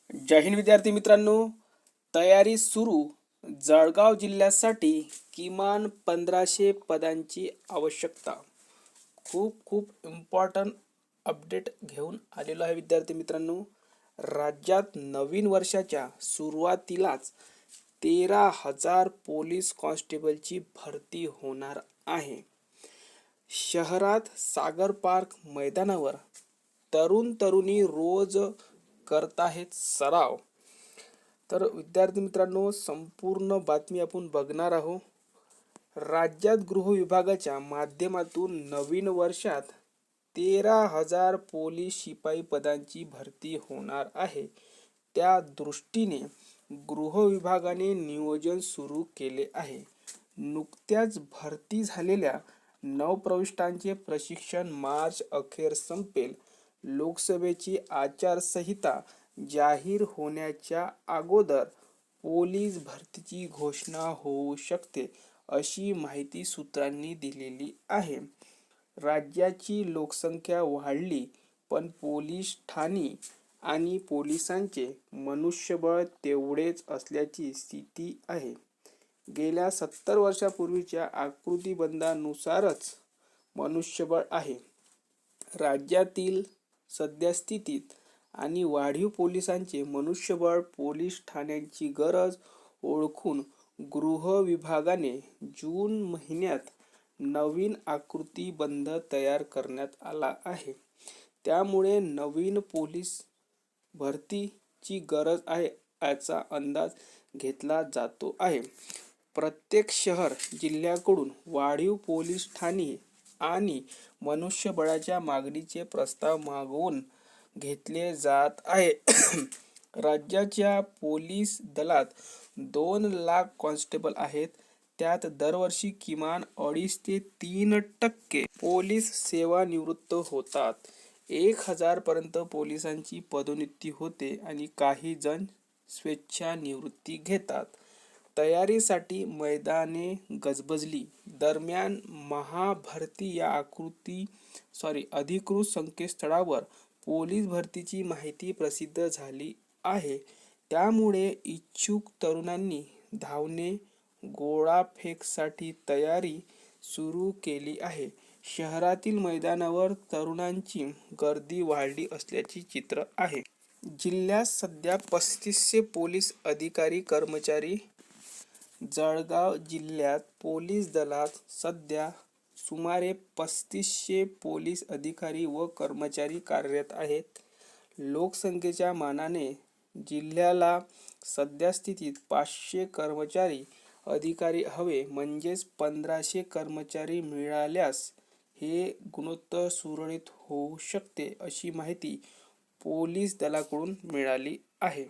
जय हिंद विद्यार्थी मित्रांनो, तयारी सुरू. जळगाव जिल्ह्यासाठी किमान 1500 पदांची आवश्यकता. खूप खूप इम्पॉर्टंट अपडेट घेऊन आलेलो आहे विद्यार्थी मित्रांनो. राज्यात नवीन वर्षाच्या सुरुवातीलाच 13,000 पोलीस कॉन्स्टेबलची भरती होणार आहे. शहरात सागर पार्क मैदानावर तरुण तरुणी रोज करत आहेत सराव. तर विद्यार्थी मित्रांनो, संपूर्ण बातमी आपण बघणार आहोत. राज्यात गृह विभागाच्या माध्यमातून नवीन वर्षात 13,000 पोलीस शिपाई पदांची भरती होणार आहे. त्या दृष्टीने गृह विभागाने नियोजन सुरू केले आहे. नुकत्याच भरती झालेल्या नवप्रविष्टांचे प्रशिक्षण मार्च अखेर संपेल. लोकसभेची आचारसंहिता जाहीर होण्याच्या अगोदर पोलीस भरतीची घोषणा होऊ शकते, अशी माहिती सूत्रांनी दिलेली आहे. राज्याची लोकसंख्या वाढली, पण पोलीस ठाणी आणि पोलिसांचे मनुष्यबळ तेवढेच असल्याची स्थिती आहे. गेल्या 70 वर्षापूर्वीच्या आकृतिबंधानुसारच मनुष्यबळ आहे. राज्यातील सद्यस्थितीत आणि वाढीव पोलिसांचे मनुष्यबळ, पोलीस ठाण्यांची गरज ओळखून गृह विभागाने जून महिन्यात नवीन आकृतिबंध तयार करण्यात आला आहे. त्यामुळे नवीन पोलीस भरतीची गरज आहे याचा अंदाज घेतला जातो आहे. प्रत्येक शहर जिल्ह्याकडून वाढीव पोलीस ठाणी आणि मनुष्यबळाच्या मागणीचे प्रस्ताव मागवून घेतले जात आहे. राज्याच्या पोलीस दलात 2 लाख कॉन्स्टेबल आहेत. त्यात दरवर्षी किमान 2.5 ते 3% पोलीस सेवानिवृत्त होतात. 1,000 पर्यंत पोलिसांची पदोन्नती होते आणि काही जण स्वेच्छानिवृत्ती घेतात. तयारीसाठी मैदाने गजबजली. दरम्यान महाभरती या अधिकृत संकेतस्थळावर पोलीस भरतीची माहिती प्रसिद्ध झाली आहे. त्यामुळे इच्छुक तरुणांनी धावणे, गोळाफेकसाठी तयारी सुरू केली आहे. शहरातील मैदानावर तरुणांची गर्दी वाढली असल्याचे चित्र आहे. जिल्ह्यात सध्या 3500 पोलीस अधिकारी कर्मचारी. जळगाव जिल्ह्यात पोलीस दलात सध्या सुमारे 3500 पोलीस अधिकारी व कर्मचारी कार्यरत आहेत. लोकसंख्येच्या मानाने जिल्ह्याला सद्यस्थितीत 500 कर्मचारी अधिकारी हवे, म्हणजेच 1500 कर्मचारी मिळाल्यास हे गुणोत्तर सुरळीत होऊ शकते, अशी माहिती पोलीस दलाकडून मिळाली आहे.